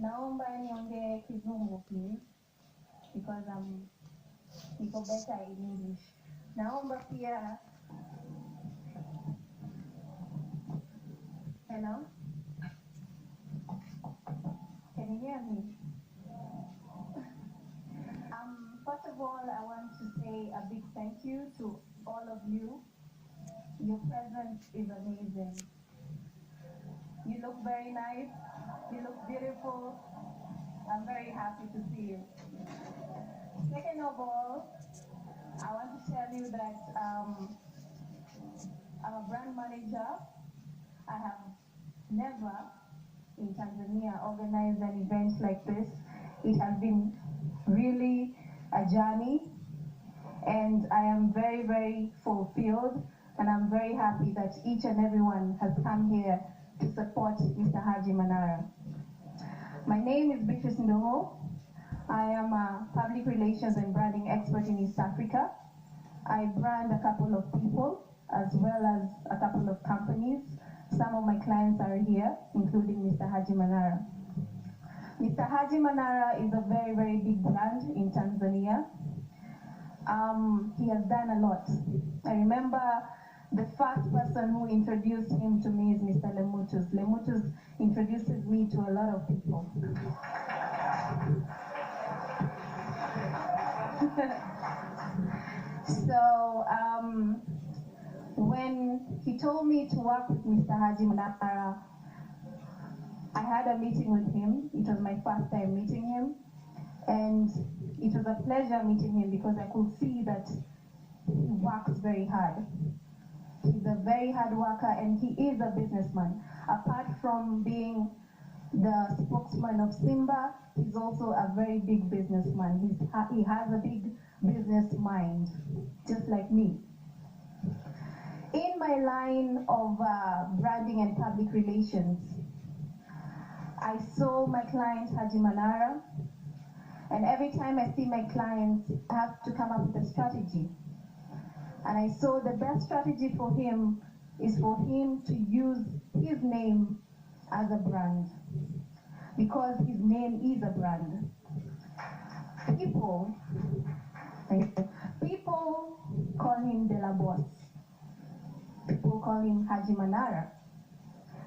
Naomba niongee Kizungu please, because niko better in English. Naomba pia, hello? Can you hear me? First of all, I want to say a big thank you to all of you. Your presence is amazing. You look very nice. You look beautiful. I'm very happy to see you. Second of all, I want to tell you that I'm a brand manager. I have never in Tanzania organized an event like this. It has been really a journey, and I am very, very fulfilled, and I'm very happy that each and everyone has come here to support Mr. Haji Manara. My name is Beatrice Ndung'u. I am a public relations and branding expert in East Africa. I brand a couple of people as well as a couple of companies. Some of my clients are here, including Mr. Haji Manara. Mr. Haji Manara is a very, very big brand in Tanzania. He has done a lot. I remember the first person who introduced him to me is Mr. Lemutus. Lemutus introduces me to a lot of people. So when he told me to work with Mr. Haji Manara, I had a meeting with him. It was my first time meeting him, and it was a pleasure meeting him because I could see that he works very hard. He's a very hard worker, and he is a businessman. Apart from being the spokesman of Simba, he's also a very big businessman. He has a big business mind, just like me. In my line of branding and public relations, I saw my client Haji Manara, and every time I see my clients, I have to come up with a strategy. And I saw the best strategy for him is for him to use his name as a brand, because his name is a brand. People call him De La Boss. People call him Haji Manara.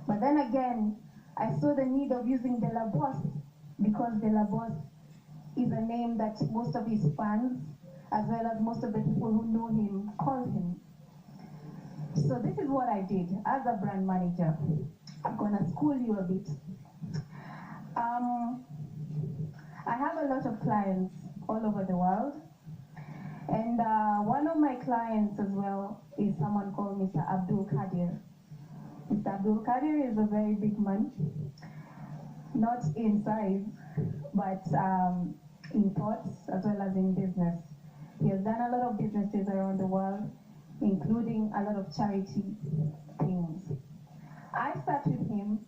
But then again, I saw the need of using De La Boss because De La Boss is a name that most of his fans, as well as most of the people who know him, call him. So this is what I did as a brand manager. I'm gonna school you a bit. I have a lot of clients all over the world. And one of my clients as well is someone called Mr. Abdul Kadir. Mr. Abdul Kadir is a very big man, not in size, but in thoughts as well as in business. He has done a lot of businesses around the world, including a lot of charity things. I sat with him.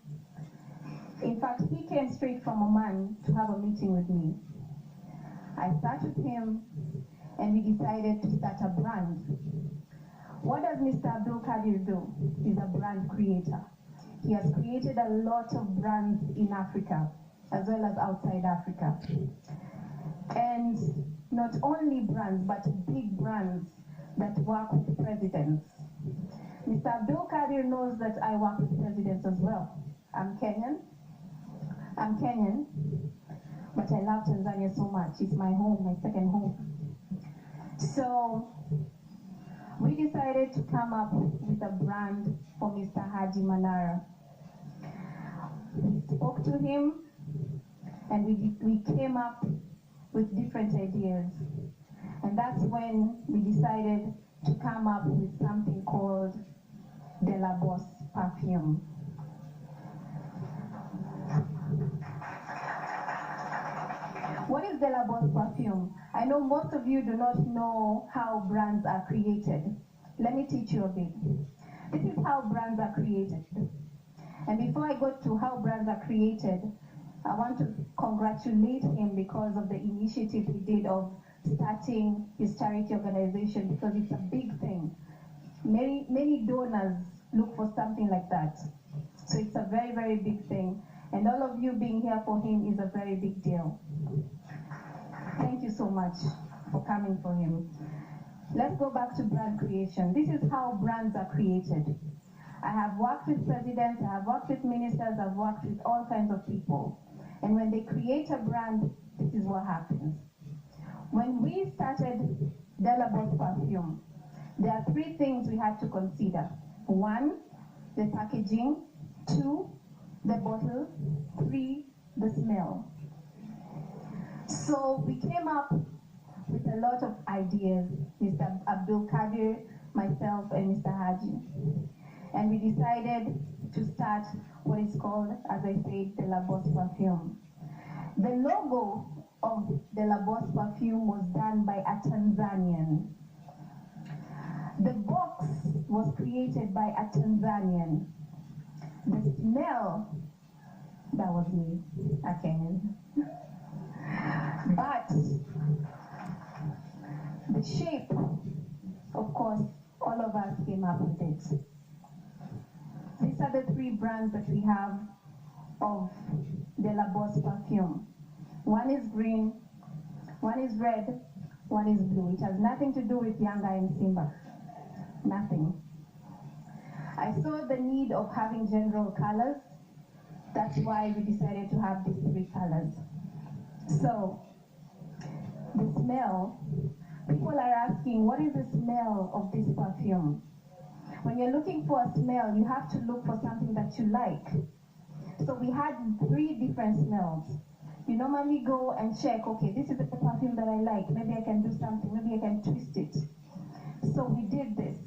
In fact, he came straight from Oman to have a meeting with me. I sat with him and we decided to start a brand. What does Mr. Abdul Kadir do? He's a brand creator. He has created a lot of brands in Africa, as well as outside Africa. And not only brands, but big brands that work with presidents. Mr. Abdul Kadir knows that I work with presidents as well. I'm Kenyan, but I love Tanzania so much. It's my home, my second home. So we decided to come up with a brand for Mr. Haji Manara. We spoke to him, and we came up with different ideas. And that's when we decided to come up with something called De La Boss Perfume. What is De La Boss Perfume? I know most of you do not know how brands are created. Let me teach you a bit. This is how brands are created. And before I go to how brands are created, I want to congratulate him because of the initiative he did of starting his charity organization, because it's a big thing. Many donors look for something like that. So it's a very, very big thing. And all of you being here for him is a very big deal. Thank you so much for coming for him. Let's go back to brand creation. This is how brands are created. I have worked with presidents, I have worked with ministers, I've worked with all kinds of people. And when they create a brand, this is what happens. When we started Delabos Perfume, there are 3 things we had to consider. 1, the packaging. 2, the bottle. 3, the smell. So we came up with a lot of ideas, Mr. Abdul Kadir, myself, and Mr. Haji. And we decided to start what is called, as I said, Delabos Perfume. The logo of Delabos Perfume was done by a Tanzanian. The box was created by a Tanzanian. The smell, that was me, a Kenyan. But the shape, of course, all of us came up with it. These are the 3 brands that we have of Delabos Perfume. One is green, one is red, one is blue. It has nothing to do with Yanga and Simba. Nothing. I saw the need of having general colors. That's why we decided to have these 3 colors. So, the smell. People are asking, what is the smell of this perfume? When you're looking for a smell, you have to look for something that you like. So we had 3 different smells. You normally go and check, okay, this is the perfume that I like. Maybe I can do something, maybe I can twist it. So we did this.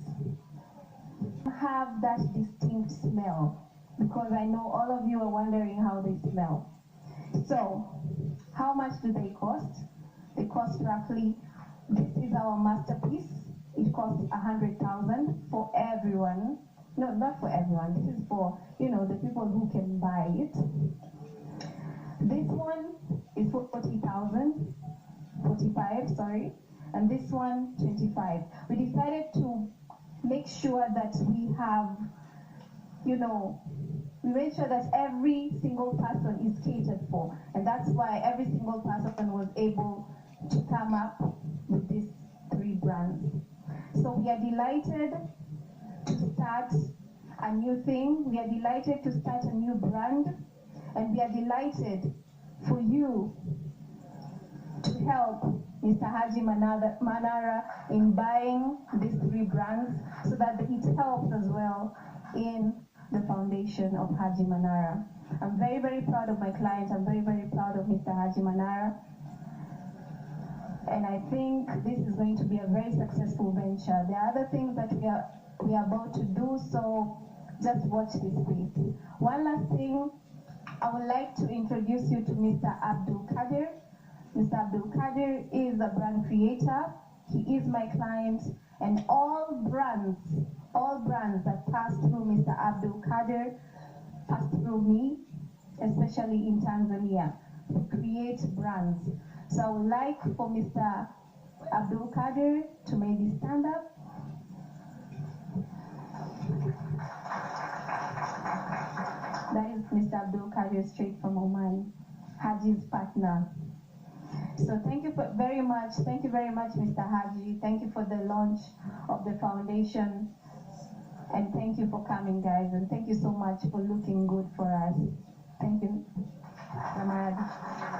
Have that distinct smell, because I know all of you are wondering how they smell. So, how much do they cost? They cost roughly, this is our masterpiece. It costs 100,000 for everyone. No, not for everyone. This is for, the people who can buy it. This one is for 40,000, 45, sorry. And this one, 25. We decided to make sure that we have, we made sure that every single person is catered for. And that's why every single person was able to come up with these 3 brands. So we are delighted to start a new thing. We are delighted to start a new brand. And we are delighted for you to help Mr. Haji Manara in buying these 3 brands so that it helps as well in the foundation of Haji Manara. I'm very, very proud of my client. I'm very, very proud of Mr. Haji Manara. And I think this is going to be a very successful venture. There are other things that we are about to do, so just watch this space. One last thing, I would like to introduce you to Mr. Abdul Kadir. Mr. Abdul Kadir is a brand creator. He is my client, and all brands that pass through Mr. Abdul Kadir pass through me, especially in Tanzania. We create brands. So I would like for Mr. Abdul Kadir to maybe stand up. That is Mr. Abdul Kadir, straight from Oman, Haji's partner. So thank you very much. Thank you very much, Mr. Haji. Thank you for the launch of the foundation. And thank you for coming, guys. And thank you so much for looking good for us. Thank you, Manara.